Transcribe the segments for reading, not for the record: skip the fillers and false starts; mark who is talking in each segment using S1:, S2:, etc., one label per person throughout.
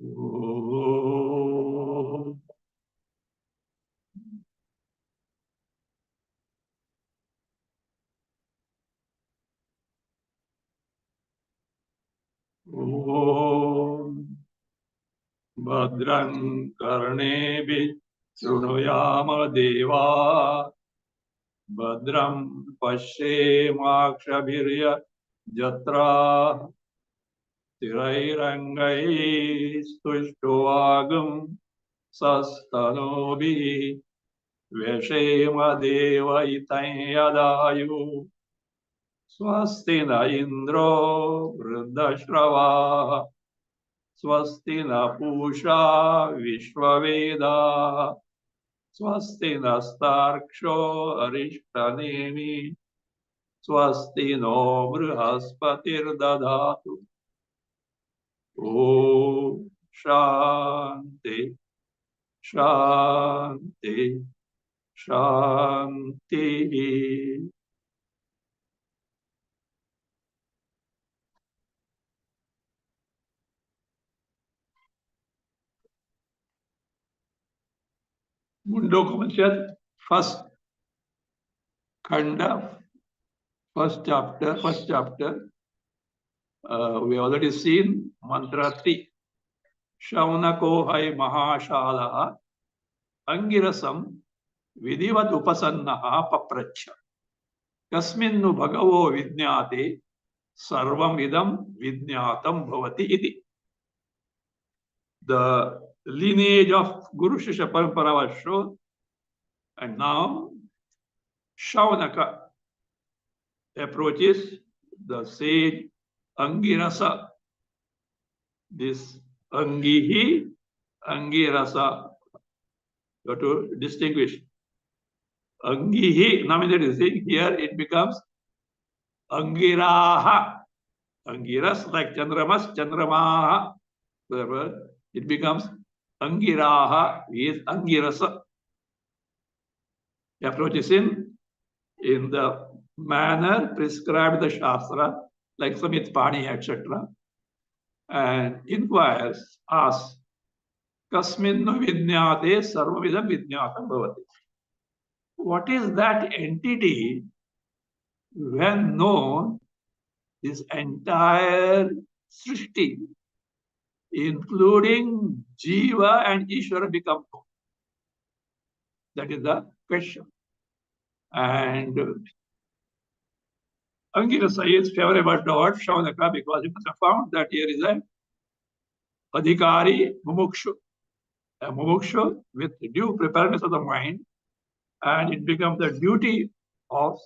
S1: Om. Om. Bhadram karnebi shrunuyama deva. Bhadram pashyemakshabhirya jatra. Tirairangai stushtovagam sastanobhi. Vyashema deva itayadayu. Swasti na indro vruddashrava. Swasti na pusha vishvaveda. Swasti nastarksho arishtanemi. Swasti no brihaspatirdadatu. Om Shanti Shanti Shanti. Mundakopanishad, first khanda, first chapter. We already seen mantra 3. Shaunako hai mahashala angirasam vidivat upasannaha papracha. Kasminnu bhagavo vidnyate sarvam idam vidnyatam bhavati iti. The lineage of Guru Shishya Parampara was shown, and now Shaunaka approaches the sage Angirasa. This Angihi, Angirasa, you have to distinguish. Angihi, nominated here it becomes Angiraha. Angiras like Chandramas, Chandramaha. Therefore, it becomes Angiraha is Angirasa. He approaches in the manner prescribed the Shastra, like Samit Pani, etc., and inquires, asks, Kasminnu Vidnyate Sarvavidam Vidnyatam Bhavati. What is that entity when known? This entire Srishti, including Jiva and Ishvara, become known. That is the question. And Angirasa is favorable towards Shaunaka because he must have found that here is a Adhikari Mumukshu, a Mumukshu with due preparedness of the mind, and it becomes the duty of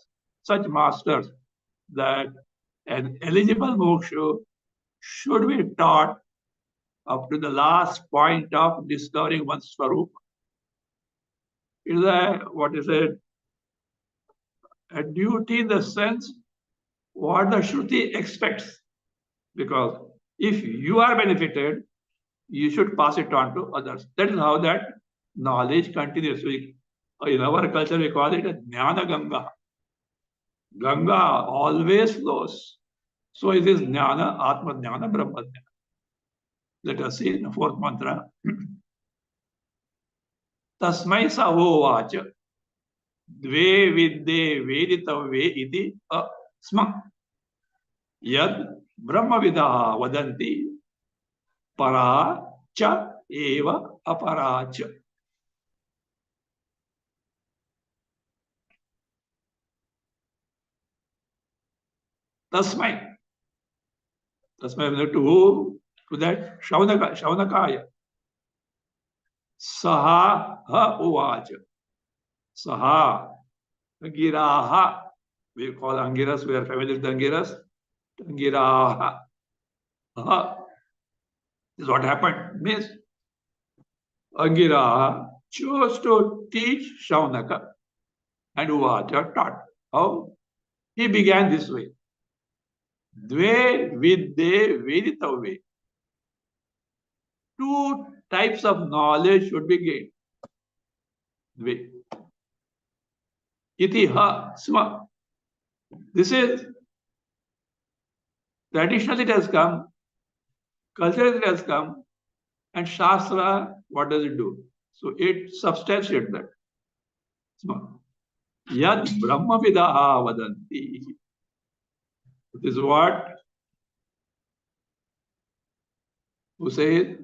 S1: such masters that an eligible Mumukshu should be taught up to the last point of discovering one's Swarupa. It is a duty in the sense what the Shruti expects. Because if you are benefited, you should pass it on to others. That is how that knowledge continues. In our culture, we call it a Jnana Ganga. Ganga always flows. So it is Jnana, Atma Jnana, Brahma Jnana. Let us see the fourth mantra. Tasmai Savovacha Dve Vidde Veditavve iti Sma Yad Brahmavidaha Vadanti Para Cha Eva Aparacha. Tasmai. Tasmai to who? To that Shaunakaya. Saha ha uvacha. Saha Angiraha. We call Angiras, we are familiar with Angiras. Angiraha. This is what happened. Means Angiraha chose to teach Shaunaka and Uvacha taught. How? He began this way. Dve vidde veditavve. Two types of knowledge should be gained. Dve. Iti ha sma. This is traditionally it has come, culturally it has come, And Shastra, what does it do? So it substantiates that. So, Yad Brahma Vidaha Vadanti. This is what? Who says?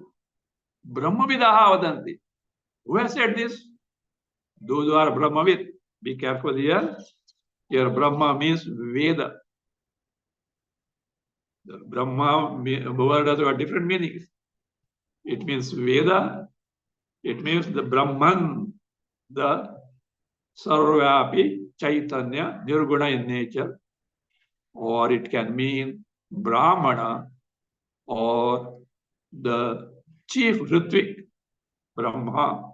S1: Brahma Vidaha Vadanti. Who has said this? Those who are Brahmavid. Be careful here. Here Brahma means Veda. The Brahma word has got different meanings. It means Veda. It means the Brahman, the Sarvapi Chaitanya, Nirguna in nature. Or it can mean Brahmana or the chief Ritvik, Brahma.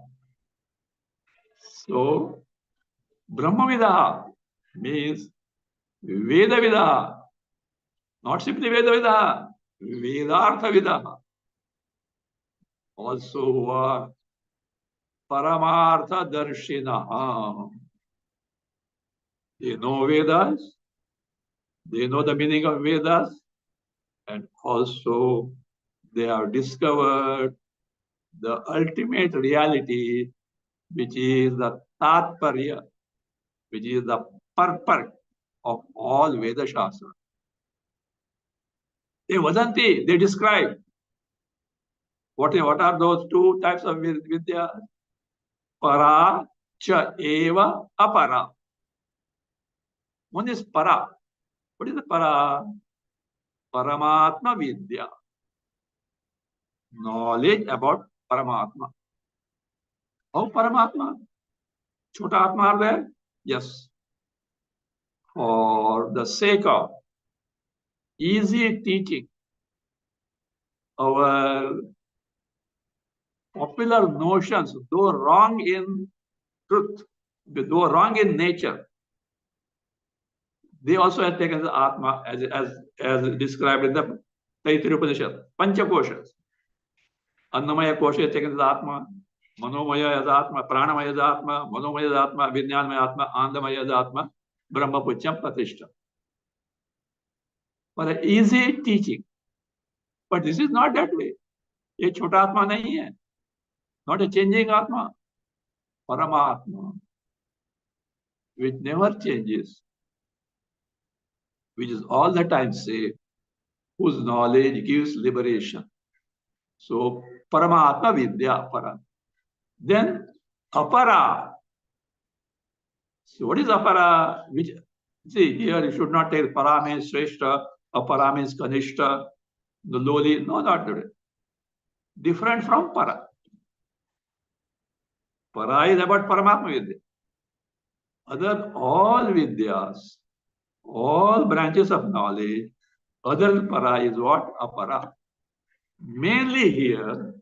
S1: So, Brahmavidaha means Vedavidaha, not simply Vedavidaha, Vedarthavidaha. Also who are Paramartha Darshinaha. They know Vedas, they know the meaning of Vedas, and also they have discovered the ultimate reality, which is the Tatparya, which is the purport of all Veda Shastra. They describe. What are those two types of Vidya? Para cha eva apara. One is para. What is the para? Paramatma Vidya. Knowledge about Paramatma. How Paramatma? Chota Atma are there? Yes. For the sake of easy teaching, our popular notions, though wrong in truth, though wrong in nature, they also have taken the Atma as described in the Taittiriya Upanishad, Panchakoshas. Annamaya Kosha is taken as Atma, Manomaya as Atma, Pranamaya as Atma, Manomaya as Atma, Vijnanamaya Atma, Andamaya as Atma, Brahma Pucham Pratishta. For an easy teaching. But this is not that way. ये छोटा आत्मा नहीं है. Not a changing Atma. Paramatma, which never changes, which is all the time safe, whose knowledge gives liberation. So, Paramatma Vidya Para. Then, Apara. So, what is Apara? Which, see, here you should not take Para means Shrestha, Apara means Kanishta, the lowly. No, not that. Different from Para. Para is about Paramatma Vidya. All Vidyas, all branches of knowledge, other para is what? Apara. Mainly here,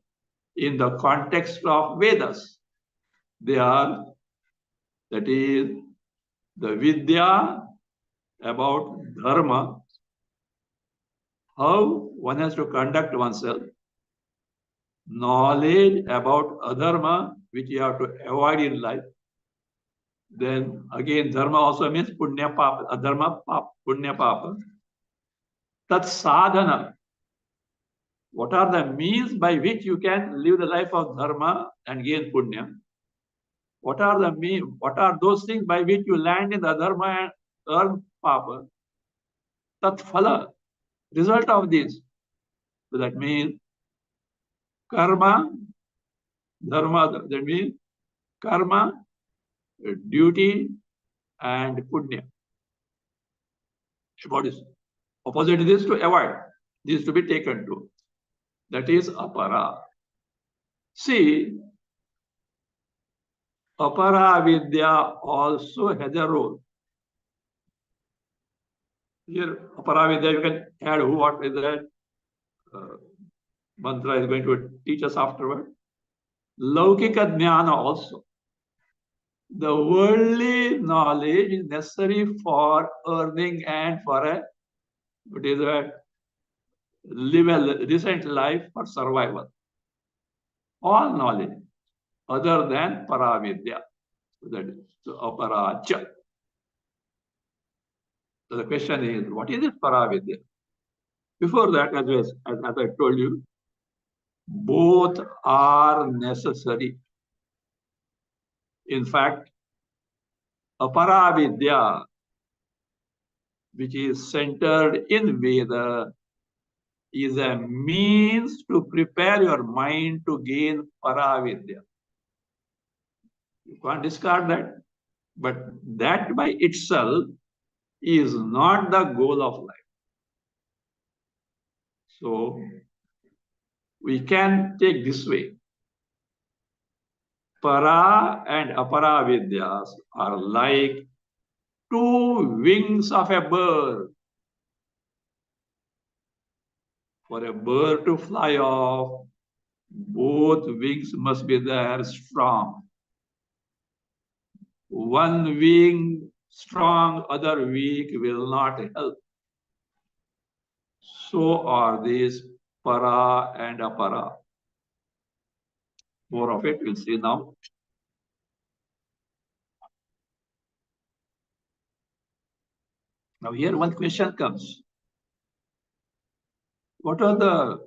S1: in the context of Vedas, they are, that is, the Vidya about Dharma, how one has to conduct oneself, knowledge about Adharma, which you have to avoid in life. Then again, Dharma also means Punya Papa, Adharma Papa, Punya Papa. Tat sadhana. What are the means by which you can live the life of Dharma and gain Punya? What are the means? What are those things by which you land in the Dharma and earn Papa? Tat phala. Result of this. So that means karma, dharma, that means karma, duty, and punya. What is opposite this to avoid? This to be taken to. That is apara. See, apara vidya also has a role. Here, apara vidya, you can add who, what is that? Mantra is going to teach us afterward. Laukika jnana also. The worldly knowledge is necessary for earning and for a live a decent life for survival. All knowledge other than paravidya. That is aparacha. So the question is, what is this paravidya? Before that, as I told you, Both are necessary. In fact, aparavidya, which is centered in Veda, is a means to prepare your mind to gain paravidya. You can't discard that. But that by itself is not the goal of life. So we can take this way. Para and apara vidyas are like two wings of a bird. For a bird to fly off, both wings must be there strong. One wing strong, other weak will not help. So are these para and apara. More of it we'll see now. Now here one question comes. What are the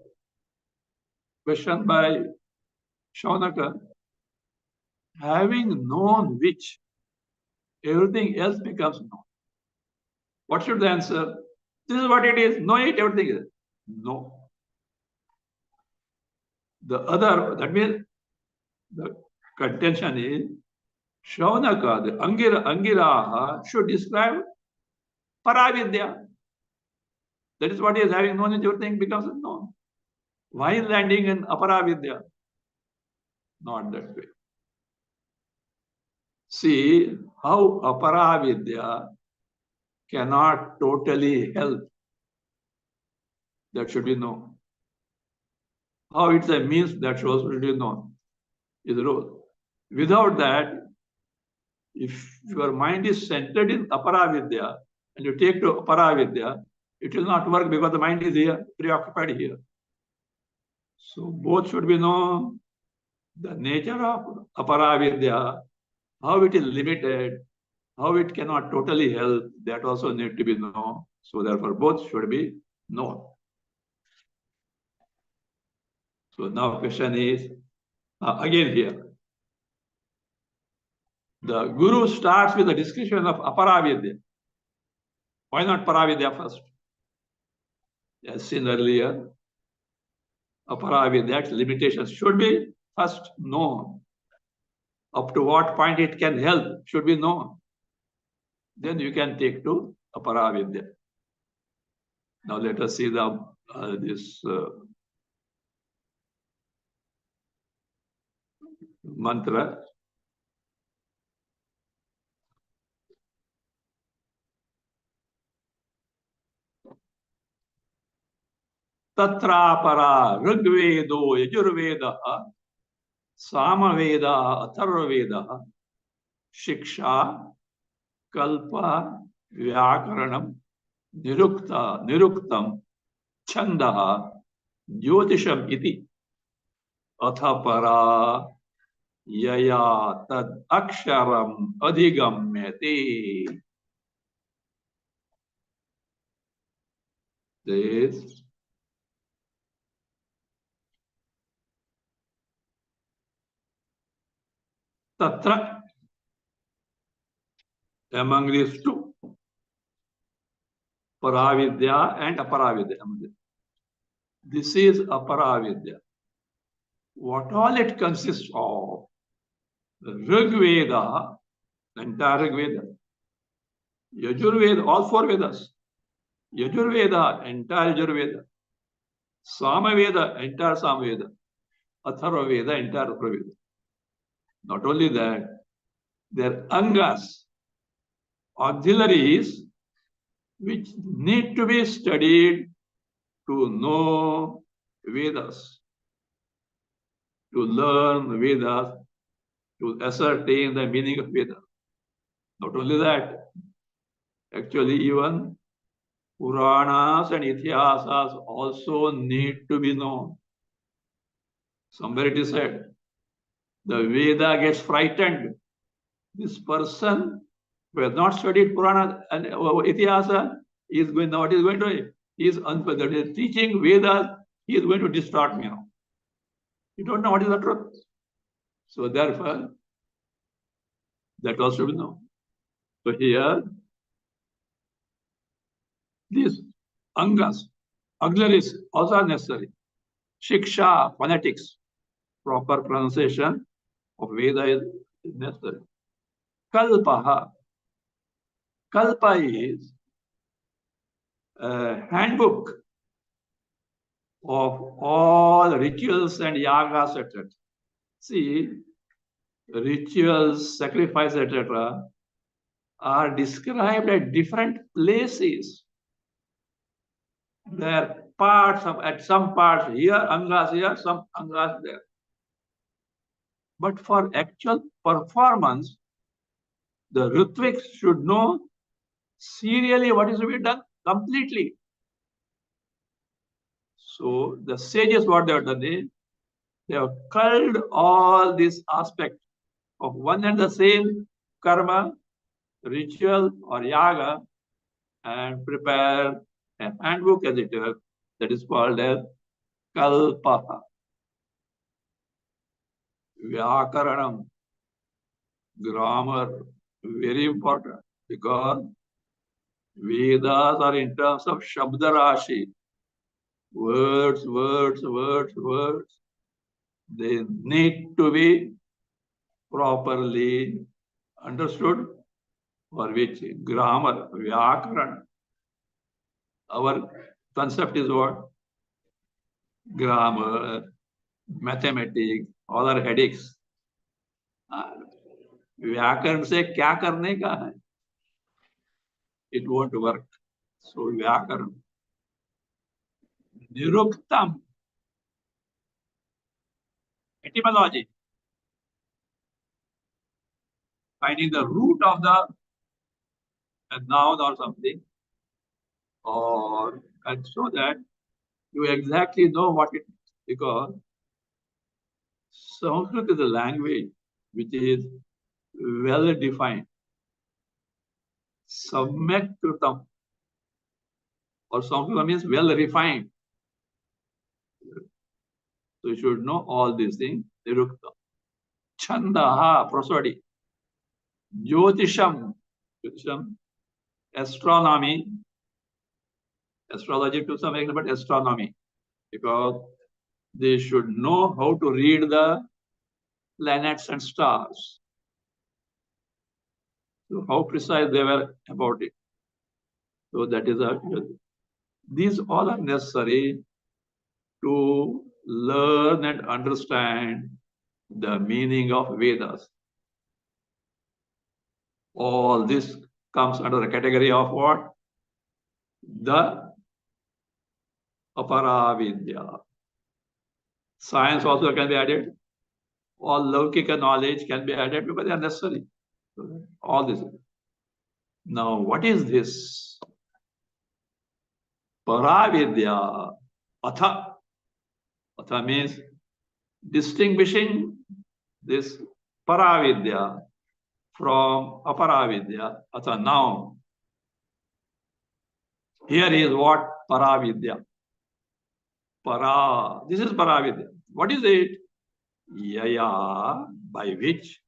S1: question by Shaunaka? Having known which, everything else becomes known. What should the answer? This is what it is. Know it, everything is. No. The other, that means the contention is Shaunaka, the Angiraha should describe Paravidya. That is what he is having known it, everything becomes known. Why landing in Aparavidya? Not that way. See how Aparavidya cannot totally help. That should be known. How it's a means, that should be known. Is the role. Without that, if your mind is centered in Aparavidya and you take to Aparavidya, it will not work because the mind is here, preoccupied here. So both should be known. The nature of Aparavidya, how it is limited, how it cannot totally help, that also need to be known. So therefore, both should be known. So now question is, again here, the Guru starts with a description of Aparavidya. Why not Paravidya first? As seen earlier, Aparavidya's limitations should be first known. Up to what point it can help should be known. Then you can take to Aparavidya. Now let us see the this mantra. Tatrapara Rigvedo Yajurveda Samaveda Atharvaveda Shiksha Kalpa Vyakaranam Niruktam Chandaha Jyotisham iti Athapara Yaya Tad Aksharam Adhigamyate. This Tatra, among these two, Paravidya and Aparavidya. This is Aparavidya. What all it consists of? Rigveda, the entire Rigveda. Yajurveda, all four Vedas. Yajurveda, entire Yajurveda. Samaveda, entire Samaveda. Atharvaveda, entire Atharvaveda. Not only that, their angas, auxiliaries, which need to be studied to know Vedas, to learn Vedas, to ascertain the meaning of Vedas. Not only that, actually even Puranas and Ithihasas also need to be known. Somewhere it is said, the Veda gets frightened. This person who has not studied Purana and Itihasa is going, what is going to, he is teaching Vedas, he is going to distort me now. You don't know what is the truth. So therefore, that also will know. So here, these angas, auxiliaries also are necessary. Shiksha, phonetics, proper pronunciation of Veda is necessary. Kalpaha. Kalpa is a handbook of all rituals and yagas, etc. See, rituals, sacrifice, etc. are described at different places. There are parts of, at some parts here, angas here, some angas there. But for actual performance, the Ritviks should know serially what is to be done completely. So the sages, what they have done is, they have culled all these aspects of one and the same karma, ritual or yaga, and prepared a handbook as it is, that is called as Kalpaha. Vyakaranam, grammar, very important, because Vedas are in terms of Shabda Rashi, words, words, words, words. They need to be properly understood, for which grammar, Vyakaran. Our concept is what? Grammar, mathematics, all are headaches. व्याकरण से क्या करने का है? It won't work. So व्याकरण. निरुक्तम. Etymology. Finding the root of the noun or something, or and so that you exactly know what it is, because Sanskrit is a language which is well defined. Samyak kritam, or Sanskrit means well refined. So you should know all these things. Nirukta. Chandaha, prosody. Jyotisham, Jyotisham, astronomy, astrology to some extent, but astronomy, because they should know how to read the planets and stars. So how precise they were about it. So that is these all are necessary to learn and understand the meaning of Vedas. All this comes under the category of what? The Aparavidya. Science also can be added. All Laukika knowledge can be added because they are necessary. All this. Now, what is this? Paravidya. Atha. Atha means distinguishing this Paravidya from Aparavidya. Atha, now. Here is what Paravidya. Para. This is Paravidya. What is it? Yaya, by which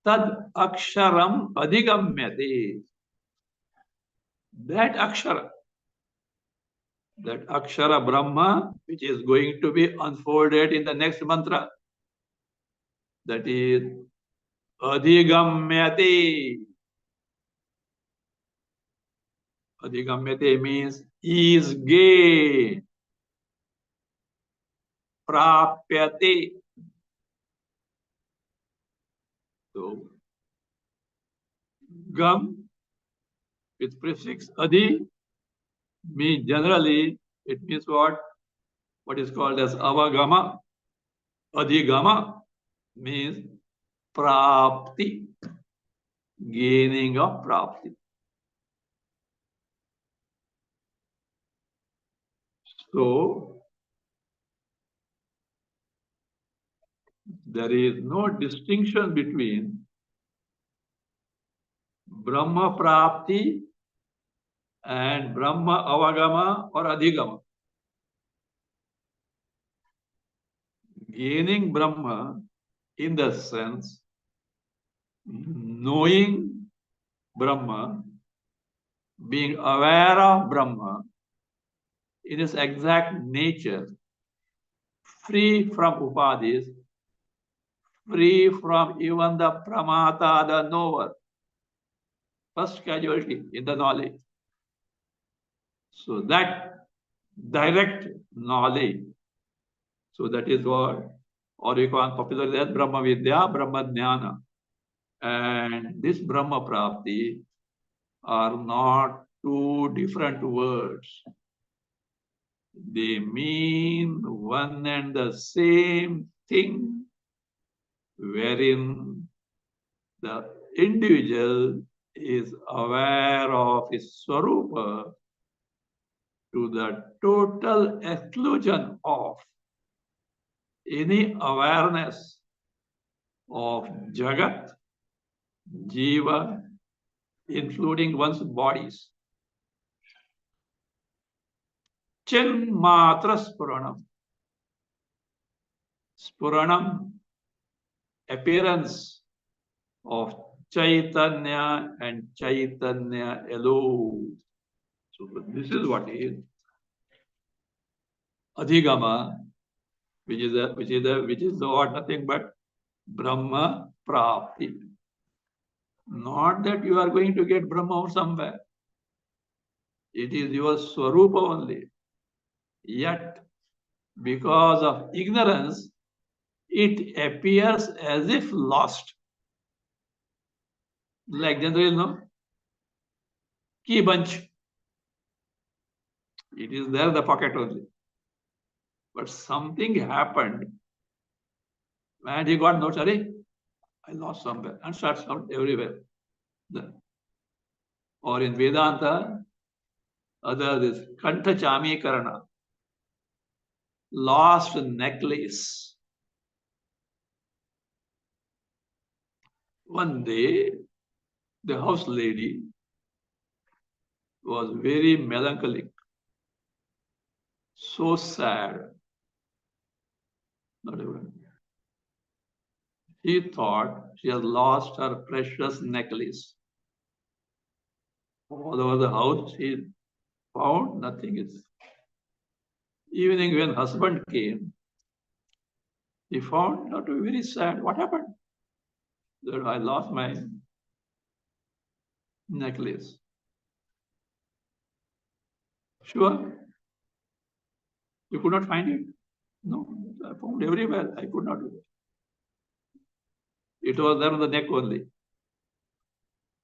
S1: tad aksharam adhigamyate. That akshara Brahma, which is going to be unfolded in the next mantra, that is adhigamyate. Adhigamyate means is gained. Prapyate. So, gam with prefix adhi means generally it means what? What is called as avagama. Adhigama means prapti, gaining of prapti. So there is no distinction between Brahma prapti and Brahma avagama or adhigama. gaining Brahma in the sense knowing Brahma, being aware of Brahma in its exact nature, free from upadhis, free from even the pramata, the knower. First casualty in the knowledge. So that direct knowledge, so that is what, or you can popularly as Brahma Vidya, Brahma Jnana. And this Brahma Prapti are not two different words. They mean one and the same thing, wherein the individual is aware of his swarupa to the total exclusion of any awareness of Jagat, Jiva, including one's bodies. Chinmatra Spuranam. Spuranam, appearance of Chaitanya and Chaitanya alone. So this is what is Adhigama, which is what nothing but Brahma Prapti. Not that you are going to get Brahma somewhere. It is your Swarupa only. Yet, because of ignorance, it appears as if lost. Like generally, no? Key bunch. It is there in the pocket only. But something happened and he got notes, sorry, I lost somewhere, and starts out everywhere. Or in Vedanta, other this Kantha Chami Karana, lost necklace. One day, the house lady was very melancholic, so sad. Not even. She thought she has lost her precious necklace. All over the house, she found nothing. Is evening when husband came, he found her to be very sad. What happened? That I lost my necklace. Sure? You could not find it? No, I found everywhere. I could not do it. It was there on the neck only.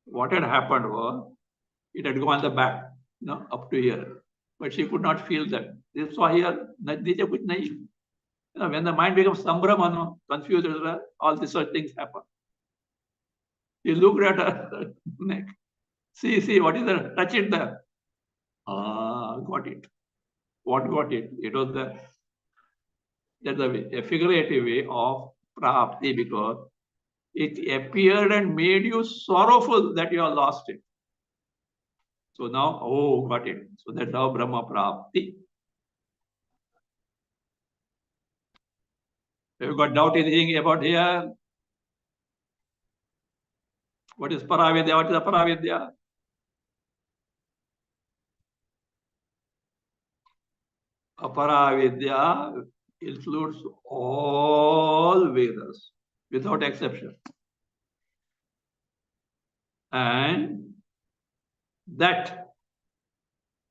S1: What had happened was, it had gone the back, up to here. But she could not feel that. This was here, when the mind becomes sambrama, confused, all these such things happen. He looked at her neck. See, what is there? Touch it there. Got it. What got it? It was there. That's a figurative way of prapti, because it appeared and made you sorrowful that you have lost it. So now, got it. So that's how Brahma prapti. Have you got doubt anything about here? What is Paravidya? What is Aparavidya? Aparavidya includes all Vedas without exception. And that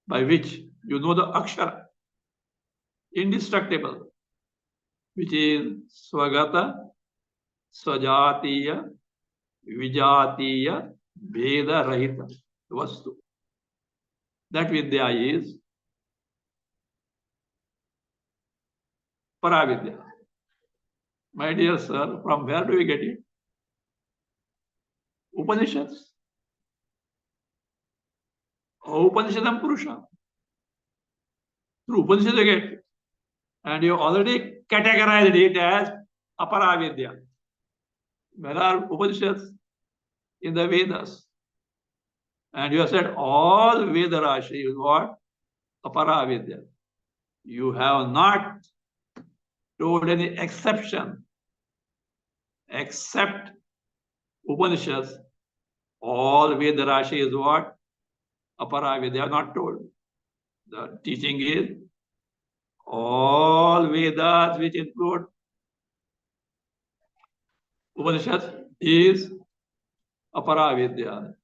S1: by which you know the Akshara, indestructible, which is Swagata, Swajatiya, Vijatiya, Veda Rahita, Vastu. That Vidya is Paravidya. My dear sir, from where do we get it? Upanishads. Upanishadam Purusha. Through Upanishad you get. And you already categorized it as Aparavidya. Where are Upanishads? In the Vedas. And you have said all Veda Rashi is what? Aparavidya. You have not told any exception except Upanishads. All Veda Rashi is what? Apara. They are not told. The teaching is all Vedas which include Upanishads is Apara Vidya.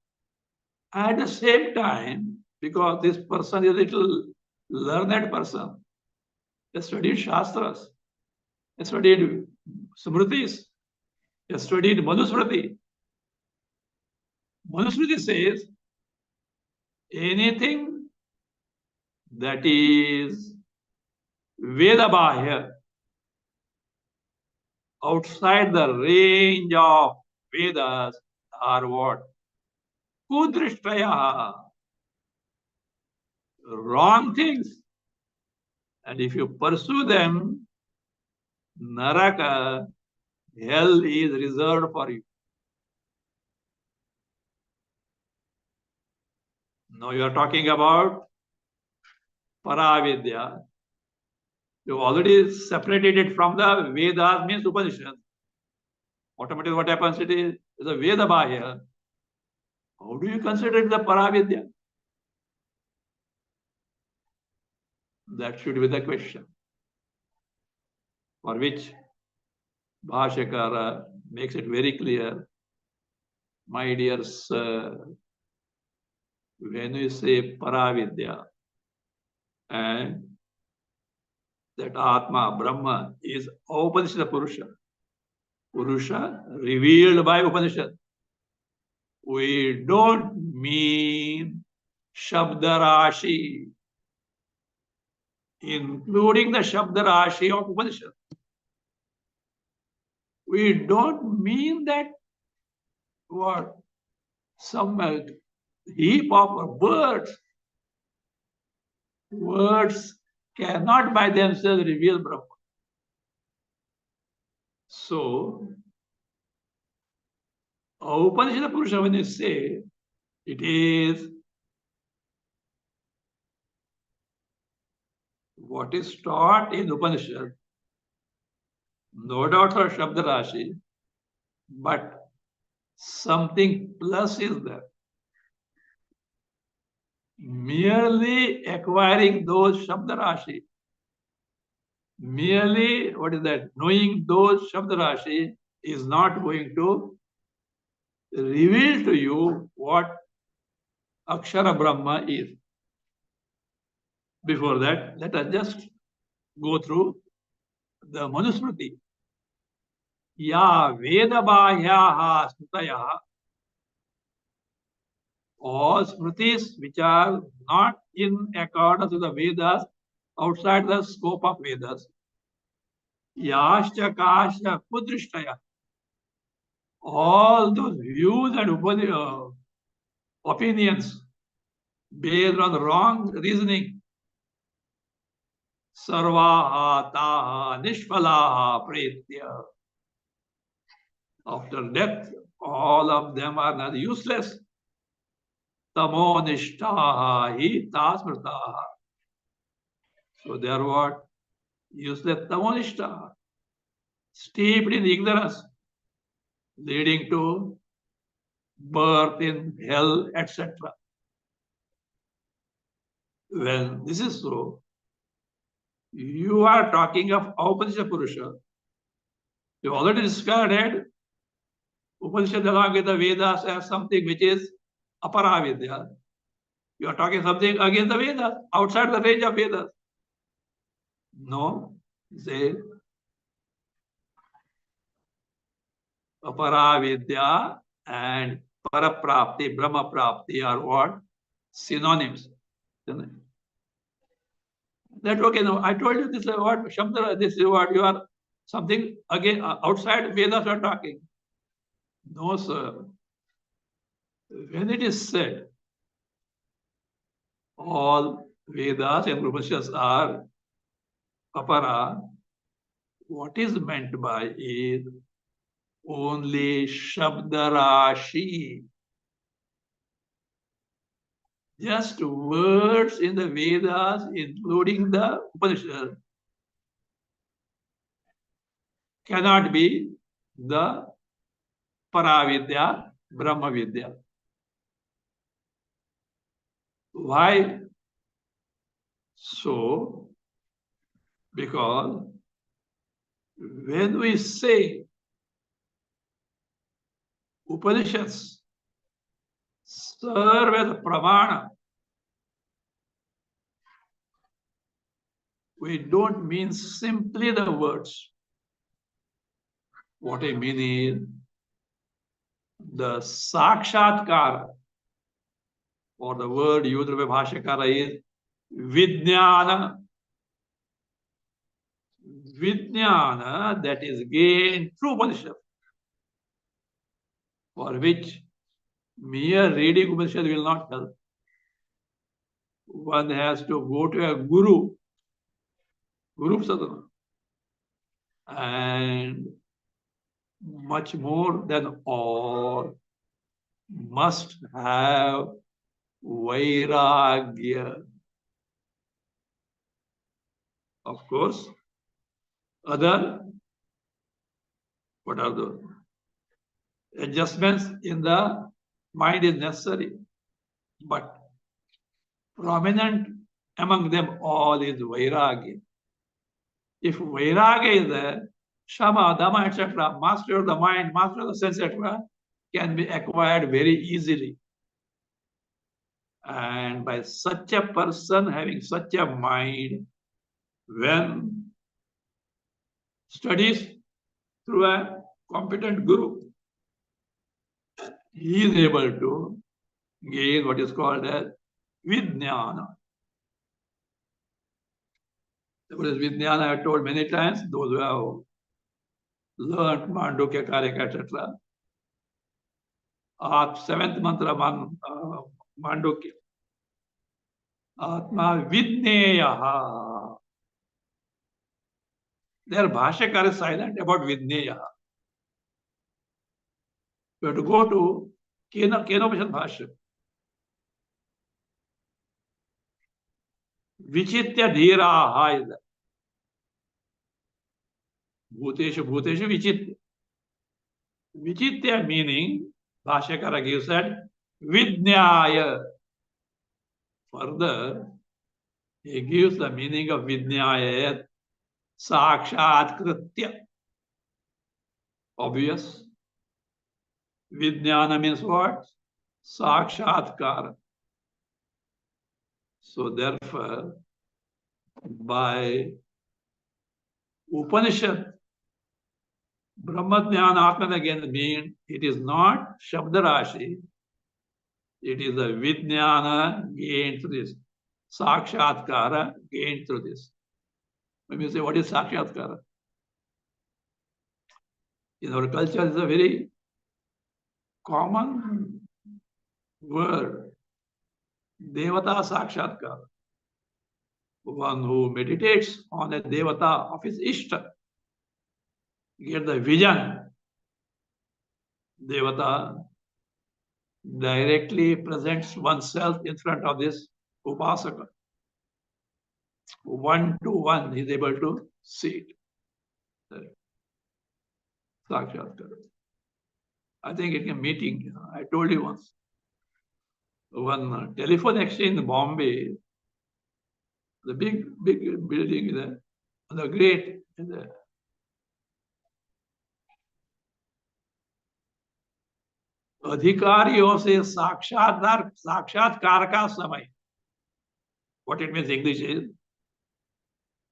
S1: At the same time, because this person is a little learned person, he studied Shastras, he studied Smritis, he studied Manusmriti. Manusmriti says anything that is Vedabahya, outside the range of Vedas, are what? Kudrishtaya, wrong things. And if you pursue them, Naraka, hell is reserved for you. Now you are talking about Paravidya. You already separated it from the Vedas, means Upanishad. Automatically what happens, it is a Veda Bahya. How do you consider it the Paravidya? That should be the question. For which Bhashakara makes it very clear. My dear sir, when you say Paravidya, and that Atma, Brahma, is Upanishad Purusha. Purusha revealed by Upanishad. We don't mean Shabda Rashi, including the Shabda Rashi of Upanishad. We don't mean that what some heap of words. Words cannot by themselves reveal Brahma. So, Upanishad Purusha, when you say, it is what is taught in Upanishad, no doubt for Shabda Rashi, but something plus is there. Merely acquiring those Shabda Rashi, merely, what is that, knowing those Shabda Rashi is not going to reveal to you what Akshara Brahma is. Before that, let us just go through the Manusmriti. Ya Vedabhyaha Smritayaha, all Smritis which are not in accordance with the Vedas, outside the scope of Vedas. Yashcha Kasha Kudrishtaya, all those views and opinions based on wrong reasoning. Sarvaha taha nishfalaha pretya. After death, all of them are not useless. Tamo nishtaha hi tasmrtaha. So they are what? Useless tamo nishtaha. Steeped in ignorance, leading to birth in hell, etc. When this is so, you are talking of Upanishad Purusha. You already discarded Upanishad along with the Vedas as something which is Aparavidya. You are talking something against the Vedas, outside the range of Vedas. No, say Aparavidya and Paraprapti, Brahma Prapti are what? Synonyms. That okay, no, I told you this is what Shabda, this is what you are something again outside Vedas are talking. No, sir. When it is said all Vedas and Upanishads are Apara, what is meant by is only Shabda Rashi. Just words in the Vedas, including the Upanishads, cannot be the Paravidya, Brahma Vidya. Why so? Because when we say Upanishads serve as a pramana, we don't mean simply the words. What I mean is the sakshatkara, or the word used by Bhashyakara is Vijnana. Vijnana that is gained through Upanishad, for which mere reading Upanishad will not help. One has to go to a guru, Guru Sadhana, and much more than all, must have Vairagya. Of course, what are the adjustments in the mind is necessary, but prominent among them all is Vairagya. If Vairagya is there, Shama, Dhamma, etc., master of the mind, master of the sense, etc., can be acquired very easily. And by such a person having such a mind, when studies through a competent guru, he is able to gain what is called as Vijnana. What is Vijnana? I have told many times, those who have learned Mandukya, Karika, etc. Seventh mantra Mandukya. Atma Vidneyaha. Their Bhashyakara is silent about Vidneyaha. We have to go to Kenopanishad Bhashya. Vichitya Dhiraha is there. Bhuteshu Bhuteshu Vichitya. Vichitya meaning, Bhashyakara gives that Vidnyaya. Further, he gives the meaning of Vidnyaya, Sakshat Kritya. Obvious. Vijnana means what? Sakshatkara. So therefore, by Upanishad, Brahmajnana Atman again means it is not Shabdarashi, it is a Vijnana gained through this. Sakshatkara gained through this. When you say, what is Sakshatkara? In our culture, it's a very common word. Devata Sakshatkara. One who meditates on a Devata of his Ishta, get the vision. Devata directly presents oneself in front of this Upasaka. One to one, he is able to see it. Sakshatkara. I think in a meeting, I told you once, one telephone exchange in Bombay, the big building is there, the great is there. अधिकारियों से साक्षात्कार का समय. What it means in English is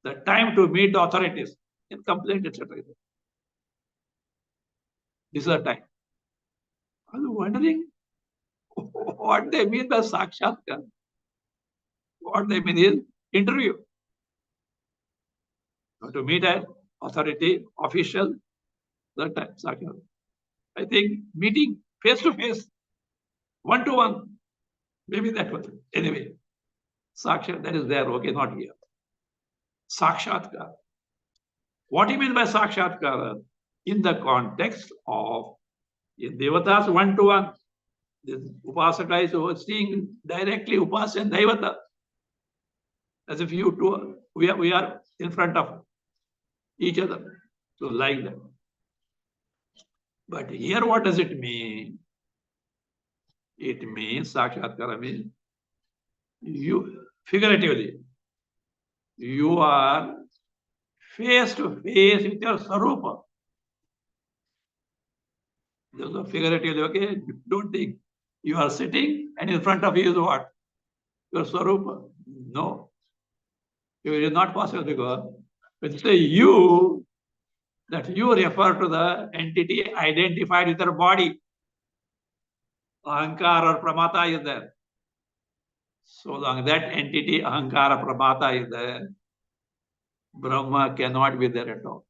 S1: the time to meet the authorities in complaint, etc. This is the time. I was wondering what they mean by sakshatkar. What they mean is interview. To meet an authority, official, that time, sakshatkar. I think meeting face to face, one to one, maybe that was it. Anyway, sakshat, that is there, okay, not here. Sakshatkar. What do you mean by sakshatkar? In the context of in Devatas one to one, this Upasaka is seeing directly Upasya and Devata. As if you two, we are in front of each other. So like that. But here, what does it mean? It means, Sakshatkara means, you, figuratively, you are face to face with your Sarupa. So figuratively, okay, don't think you are sitting and in front of you is what? Your Sarupa. No. It is not possible because when you say you, that you refer to the entity identified with your body. Ahankar or Pramata is there. So long that entity, Ahankara, Pramata is there, Brahma cannot be there at all.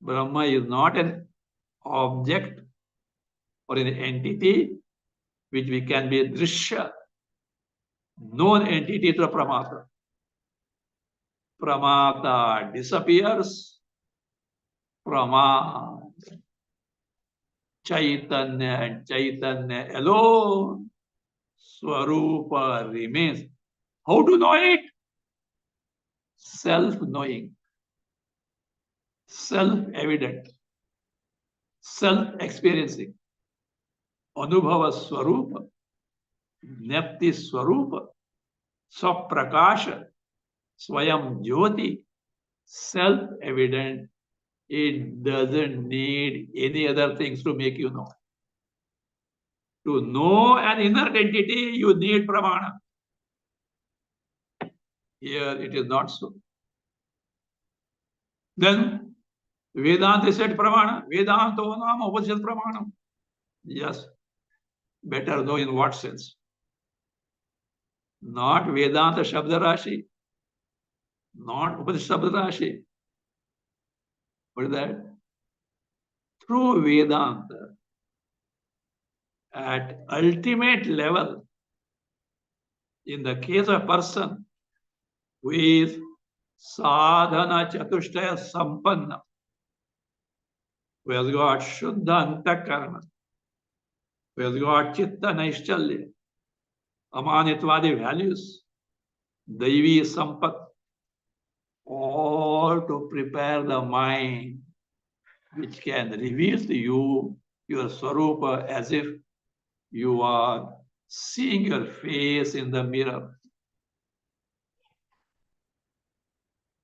S1: Brahma is not an object or an entity which we can be drishya, known entity to Pramata. Pramata disappears. Pramata, Chaitanya and Chaitanya alone, Swarupa remains. How to know it? Self-knowing, self-evident, self-experiencing. Anubhava Swarupa, Nepti Swarupa, Swaprakasha, Swayam Jyoti, self-evident. It doesn't need any other things to make you know. To know an inner entity, you need pramana. Here it is not so. Then Vedanta said pramana. Vedanto nama upashyat pramanam. Yes. Better know in what sense. Not Vedanta Shabda Rashi. Not Upanishad Shabda Rashi. What is that? Through Vedanta, at ultimate level, in the case of a person who is sadhana chatushtaya sampanna, who has got shuddha antakarana, who has got chitta naishchalya, amanitvadi values, daivi sampat, all to prepare the mind which can reveal to you your swarupa as if you are seeing your face in the mirror.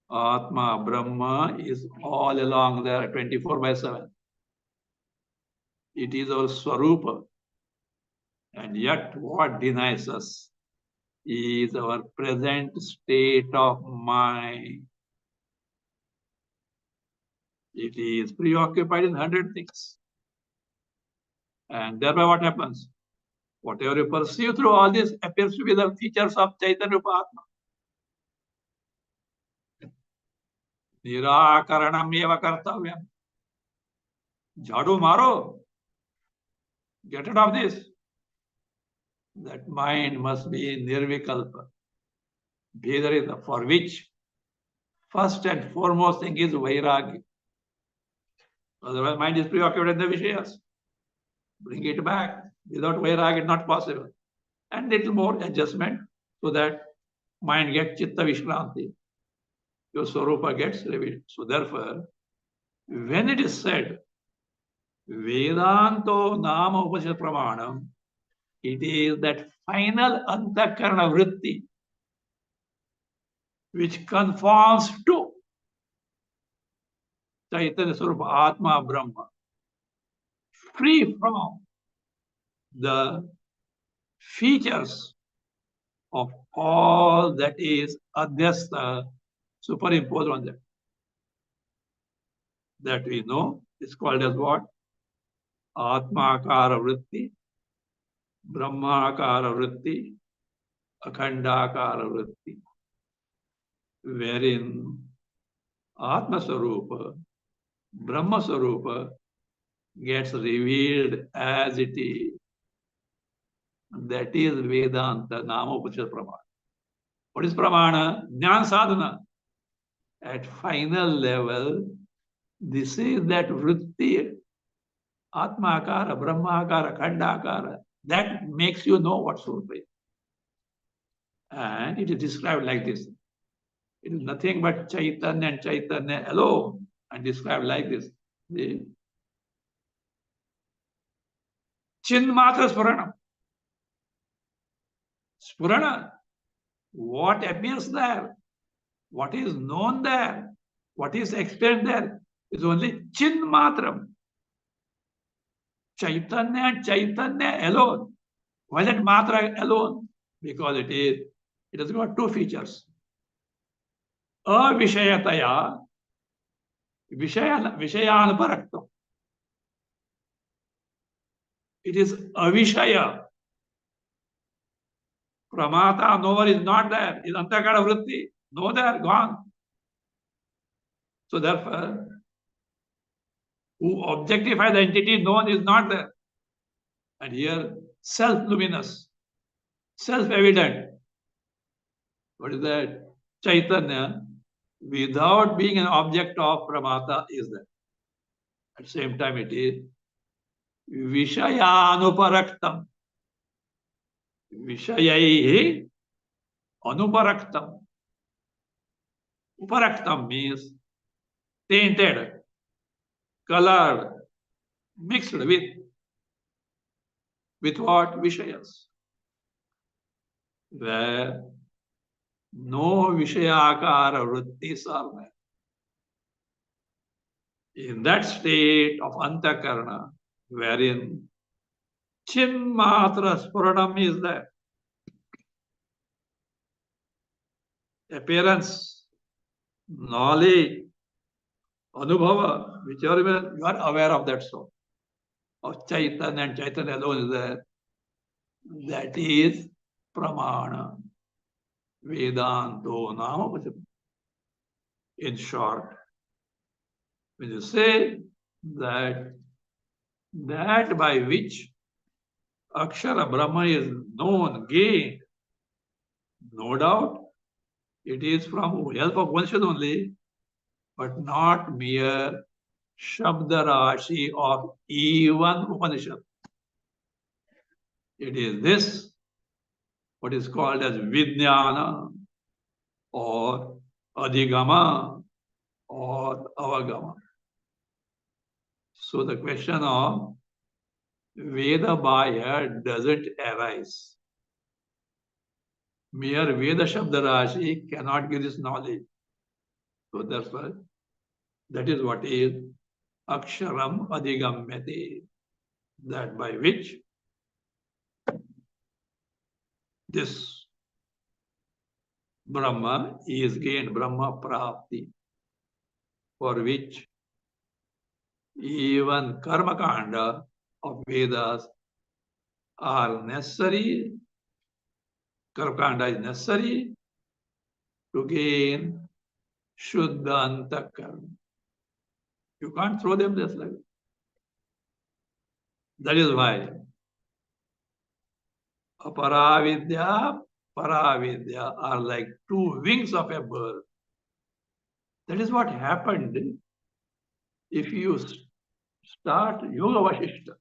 S1: Atma, Brahma is all along there 24/7. It is our swarupa. And yet what denies us is our present state of mind. It is preoccupied in 100 things. And thereby what happens? Whatever you perceive through all this appears to be the features of Chaitanya Atma. Nirakaranam eva kartavyam. Jhadu maro. Get rid of this. That mind must be nirvikalpa. Bhedarita, for which first and foremost thing is vairagya. Otherwise, mind is preoccupied in the vishayas. Bring it back. Without vairagya, it's not possible. And little more adjustment so that mind gets chitta vishranti. Your swarupa gets revealed. So therefore, when it is said, Vedanto nama upasya pramanam, it is that final antakarana vritti which conforms to Chaitanya Swarupa Atma Brahma, free from the features of all that is adhyasta superimposed on that. That we know is called as what? Atmakara vritti, Brahmakara vritti, Akhandakara vritti, wherein Atma Swarupa, Brahma Swarupa gets revealed as it is. That is Vedanta, Nama Upanishad Pramana. What is Pramana? Jnana Sadhana. At final level, this is that vritti, Atmakara, Brahmakara, Khandakara, that makes you know what Swarupa is. And it is described like this. It is nothing but Chaitanya and Chaitanya alone, and described like this. Chinmatra Spurana. Spurana. What appears there, what is known there, what is experienced there is only Chinmatram. Chaitanya and Chaitanya alone. Why that Matra alone? Because it has got two features. Avishayataya, Vishayanuparaktam. It is Avishaya. Pramata, knower is not there. Is Antakara Vritti. No there, gone. So therefore, who objectify the entity known is not there. And here, self-luminous, self-evident. What is that? Chaitanya, without being an object of Pramata, is there. At the same time, it is Vishayanuparaktam. Vishayaihi anuparaktam. Uparaktam means tainted, colored, mixed with what? Vishayas. Where no Vishayakara vrittis are there. In that state of Antakarana, wherein Chinmatra Spuranam is there. Appearance, knowledge, Anubhava, whichever you are aware of that soul. Of Chaitanya and Chaitanya alone is there. That is Pramana. Vedanto Nama. In short, when you say that by which Akshara Brahma is known, gained, no doubt, it is from help of Upanishad only, but not mere Shabda Rashi of even Upanishad. It is this, what is called as Vijnana or Adhigama or Avagama. So the question of Veda Bhaya doesn't arise. Mere Veda Shabda Rashi cannot give this knowledge. So that's why that is what is Aksharam Adhigamyate, that by which this Brahma is gained, Brahma Prapti, for which even Karma Kanda of Vedas are necessary. Karma Kanda is necessary to gain Shuddha Antakarana. You can't throw them just like that. That is why Aparavidya, Paravidya are like two wings of a bird. That is what happened if you start Yoga Vasishta.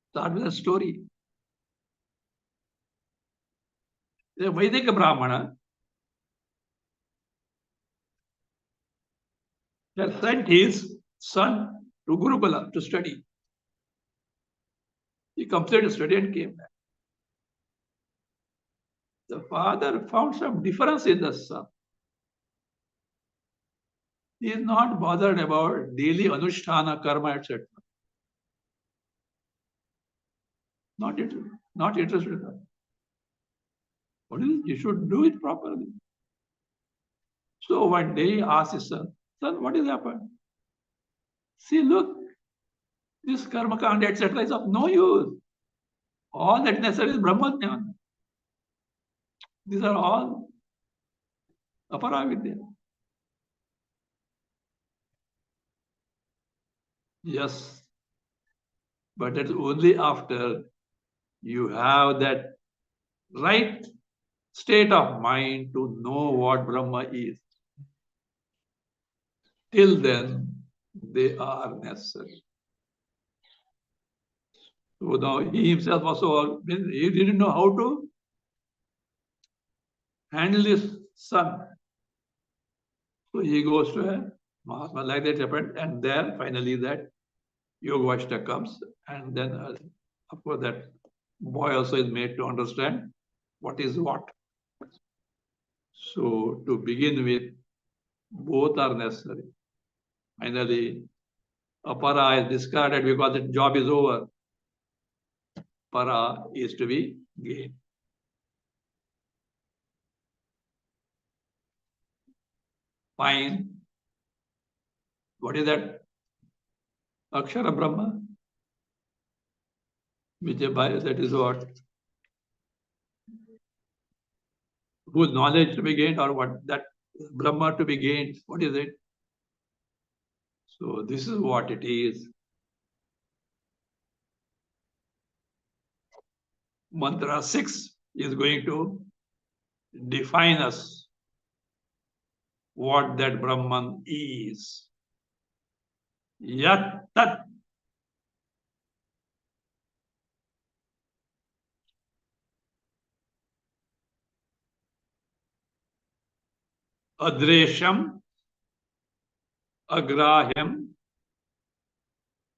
S1: Start with a story. The Vedic Brahmana had sent his son to Gurukula to study. He completed study and came back. The father found some difference in the son. He is not bothered about daily anushtana, karma, etc. Not interested in that. What is it? You should do it properly. So one day he asked his son, "Son, what has happened? See, look, this karma kanda, etc. is of no use. All that necessary is Brahmajnana. These are all Aparavidya." Yes, but it's only after you have that right state of mind to know what Brahma is. Till then, they are necessary. So now he himself also, he didn't know how to handle his son. So he goes to a Mahatma, like that happened, and there finally that Yoga Vashta comes, and then of course that boy also is made to understand what is what. So to begin with, both are necessary. Finally, apara is discarded because the job is over. Para is to be gained. Fine. What is that? Akshara Brahma. Vijay, that is what? Whose knowledge to be gained or what? That Brahma to be gained. What is it? So this is what it is. Mantra 6 is going to define us what that Brahman is. Yat tat adresham agrahyam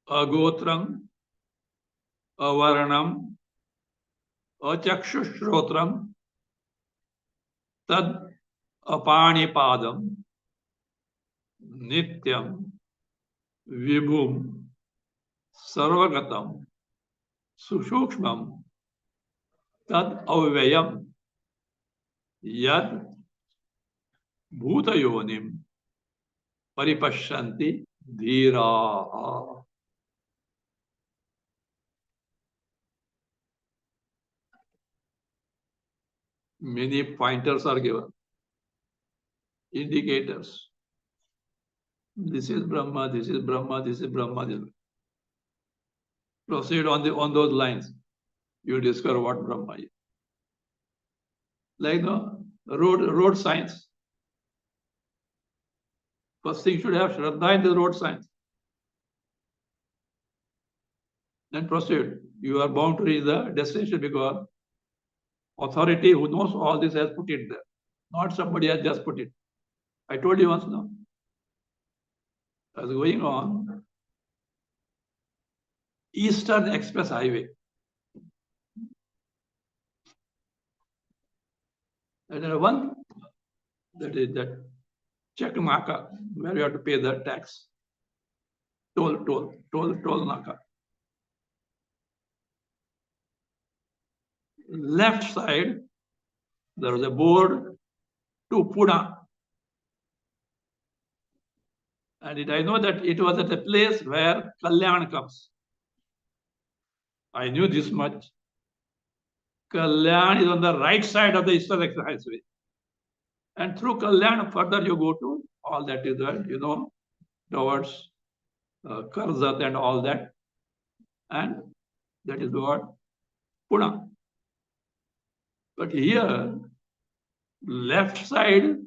S1: agotram avarnam achakshushrotram tad apanipadam nityam vibhum sarvagatam sushukshmam tad avyayam yad bhutayonim paripashyanti dhira. Many pointers are given, indicators. This is Brahma, this is Brahma, this is Brahma. This is... Proceed on those lines. You discover what Brahma is. Like the road signs. First thing should have Shraddha in the road signs. Then proceed. You are bound to reach the destination because authority who knows all this has put it there. Not somebody has just put it. I told you once now. As going on, Eastern Express Highway. And one, that is that check naka, where you have to pay the tax. Toll naka. Left side, there was a board to Pune. And I know that it was at a place where Kalyan comes. I knew this much. Kalyan is on the right side of the Eastern Expressway. And through Kalyan, further you go to all that is there, towards Karzat and all that. And that is what? Pune. But here, left side,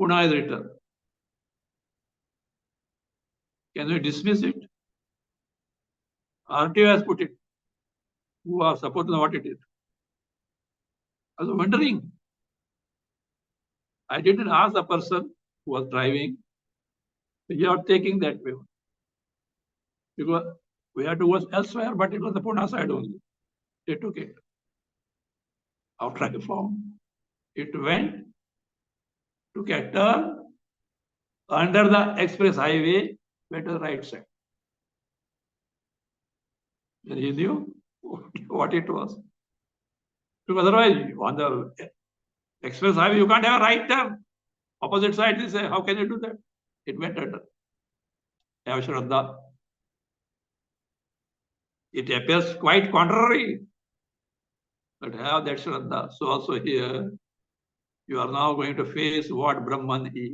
S1: Pune is written. Can we dismiss it? RTO has put it. Who are supposed to know what it is? I was wondering. I didn't ask the person who was driving. You are taking that way. Because we had to go elsewhere, but it was the Pune side only. They took it. After I found, it went, took a turn under the express highway, went to the right side. Then he knew what it was. Because otherwise, on the express highway, you can't have a right turn. Opposite side, they say, how can you do that? It went under. Have Shraddha. It appears quite contrary. But have that Shraddha. So also here, you are now going to face what Brahman is.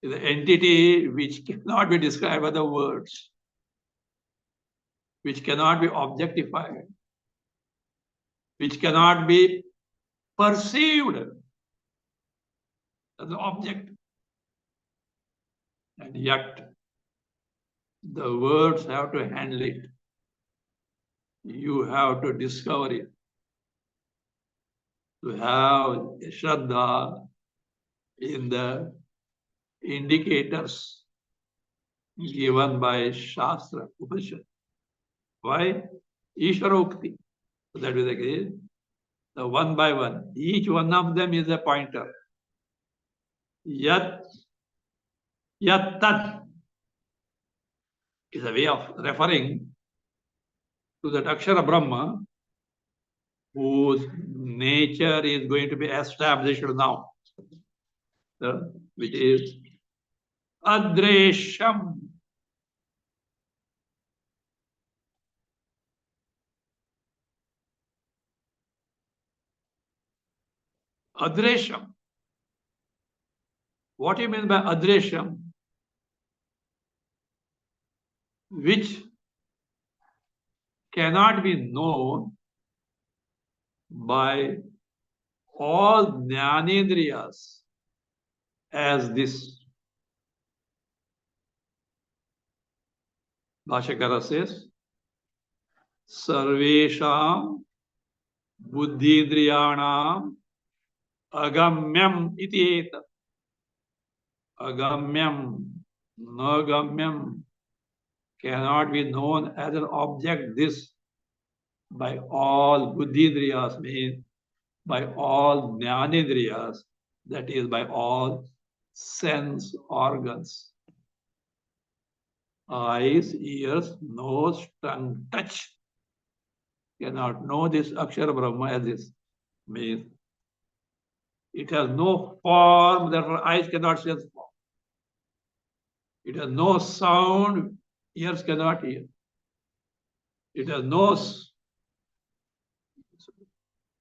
S1: The entity which cannot be described by the words, which cannot be objectified, which cannot be perceived as an object. And yet, the words have to handle it. You have to discover it. To have Shraddha in the indicators given by Shastra, Upanishad. Why? Ishwarokti. So that is the case. The one by one. Each one of them is a pointer. Yat, yat tat is a way of referring to that Akshara Brahma, whose nature is going to be established now, which is Adresham. Adresham. What do you mean by Adresham? Which cannot be known by all Jnanendriyas as this. Bhashakara says, Sarvesham Buddhidriyanam Agamyam iti etat. Agamyam, nagamyam, cannot be known as an object this by all Buddhidriyas, means by all Jnanendriyas, that is by all sense organs. Eyes, ears, nose, tongue, touch cannot know this Akshara Brahma as this. Means it has no form, therefore eyes cannot sense form. It has no sound, ears cannot hear. It has no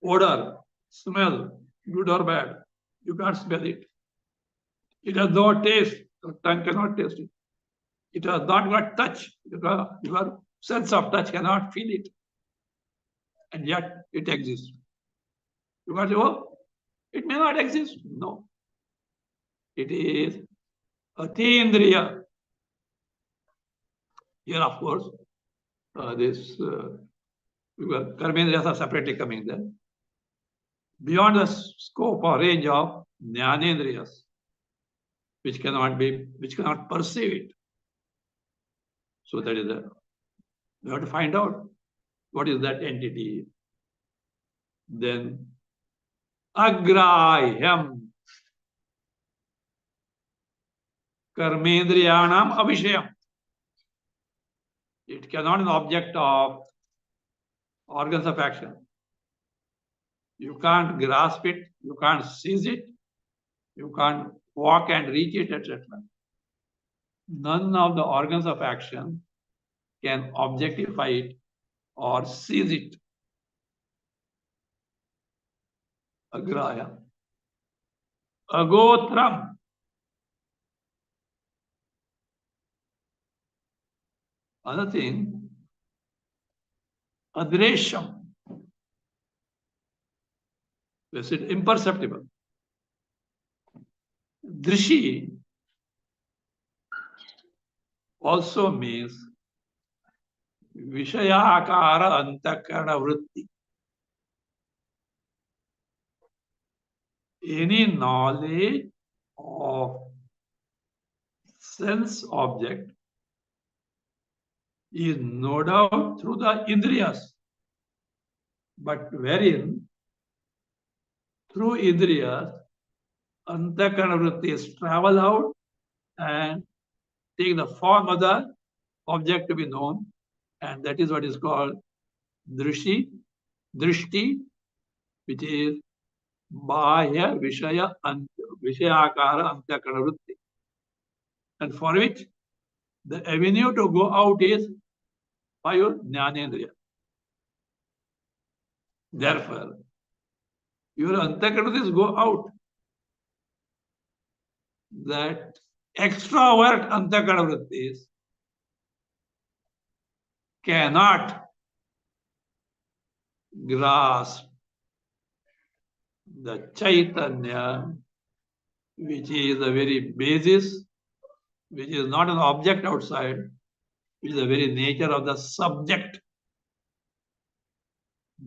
S1: odor, smell, good or bad. You can't smell it. It has no taste, your tongue cannot taste it. It has not got touch, your sense of touch cannot feel it. And yet it exists. You can't say, oh, it may not exist. No. It is Atindriya. Here, of course, this Karmendriyas are separately coming there. Beyond the scope or range of Jnanendriyas, which cannot perceive it. So that is we have to find out what is that entity. Then Agrahyam Karmendriyanam Abhishayam. It cannot be an object of organs of action. You can't grasp it, you can't seize it, you can't walk and reach it, etc. None of the organs of action can objectify it or seize it. Agraya. Agotram. Another thing, Adresham. Is it imperceptible? Drishi also means Vishayakara Antakarana Vritti. Any knowledge of sense object is no doubt through the Indriyas, but wherein through Indriyas, Antakarana Vrittis travel out and take the form of the object to be known, and that is what is called Drishti, which is Bahya Vishaya Vishayakara Antakarana Vritti. And for which the avenue to go out is by your Jnanendriya. Therefore, your Antakarana Vrittis go out. That extrovert Antakarana Vrittis cannot grasp the Chaitanya, which is the very basis, which is not an object outside, which is the very nature of the subject,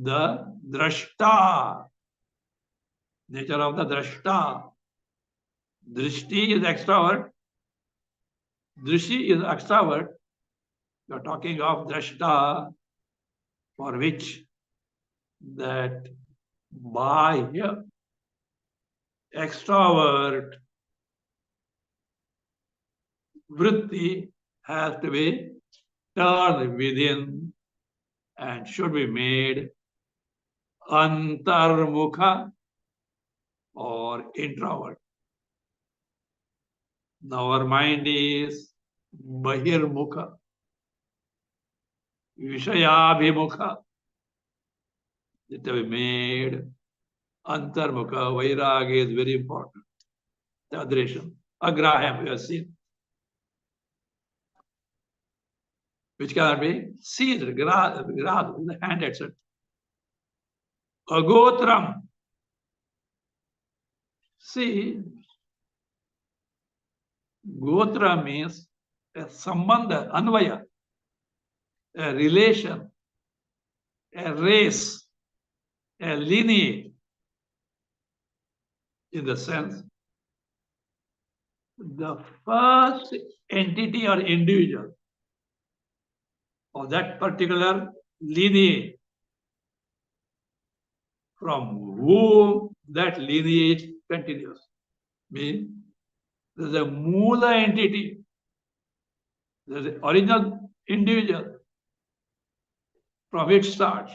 S1: the drashta, nature of the drashta. Drishti is extrovert, Drishi is extrovert. You are talking of drashta, for which that bahya, extrovert vritti has to be turned within and should be made antarmukha or introvert. Now our mind is bahirmukha, vishayabhimukha. It will be made antarmukha. Vairagya is very important. Tadresham, agraham, we have seen, which cannot be seized, grasped with the hand, etc. Agotram. See, gotra means a sambandha, anvaya, a relation, a race, a lineage, in the sense the first entity or individual of that particular lineage from whom that lineage continues. Means there's a Mula entity, there's an original individual from which starts.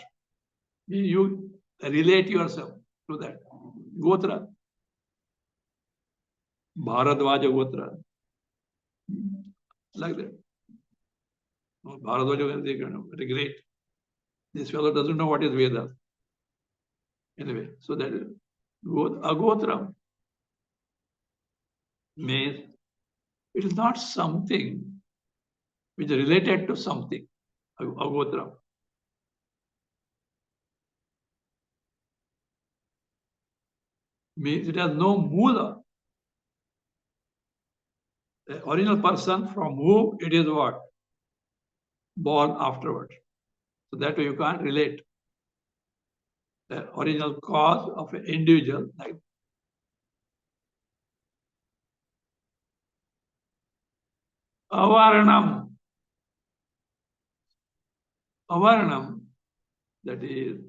S1: You relate yourself to that Gotra. Bharadwaja Gotra. Like that. Bharadwaja, very great. This fellow doesn't know what is Veda. Anyway, so that is Agotra means it is not something which is related to something. Agotra. Means it has no Mula. The original person from whom it is what? Born afterwards. So that way you can't relate the original cause of an individual. Like Avarnam. Avarnam, that is,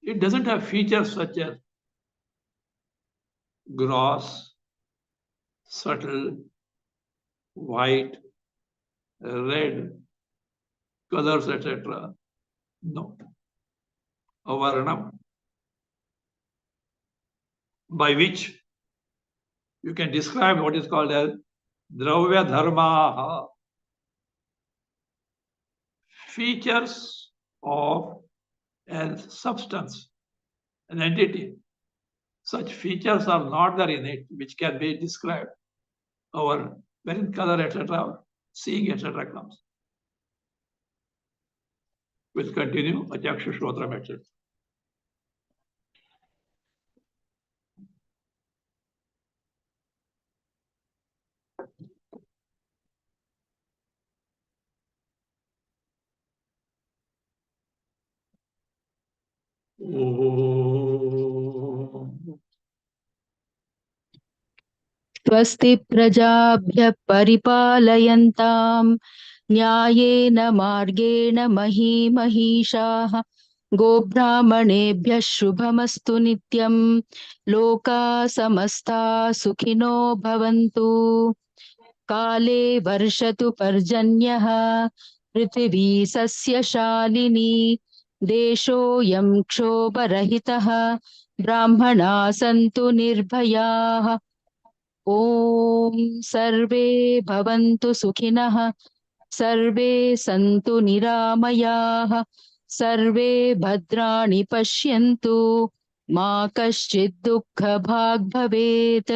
S1: it doesn't have features such as gross, subtle, white, red, colors, etc. No. Avarnam, by which you can describe what is called as Dravya Dharma, features of a substance, an entity. Such features are not there in it, which can be described. Our wherein color, etc., seeing, etc. comes. We'll continue. Achaksha Shrotram, etc.
S2: स्वस्ति प्रजाभ्यः परिपालयन्ताम् न्यायेन मार्गेण महीमहीषाः गोब्राह्मणेभ्यः शुभमस्तु नित्यम् लोकाः समस्ताः सुखिनो भवन्तु काले वर्षतु पर्जन्यः पृथिवी सस्यशालिनी देशोऽयं क्षोभरहितः ब्राह्मणाः सन्तु निर्भयाः ॐ सर्वे भवन्तु सुखिनः सर्वे सन्तु निरामयाः सर्वे भद्राणि पश्यन्तु मा कश्चित् दुःखभाग् भवेत्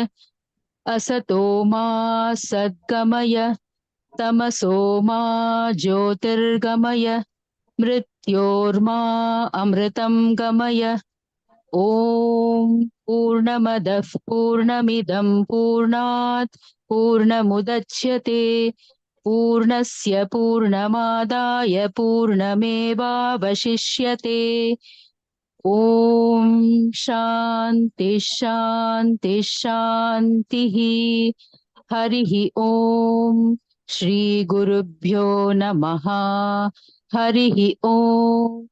S2: असतो मा सद्गमय तमसो मा ज्योतिर्गमय मृत्योर्मा अमृतं गमय ॐ पूर्णमदः पूर्णमिदं पूर्णात् पूर्णमुदच्यते पूर्णस्य पूर्णमादाय पूर्णमेवावशिष्यते Om Shanti Shanti Shanti. Harihi Om. Shri Gurubhyo Namaha. Harihi Om.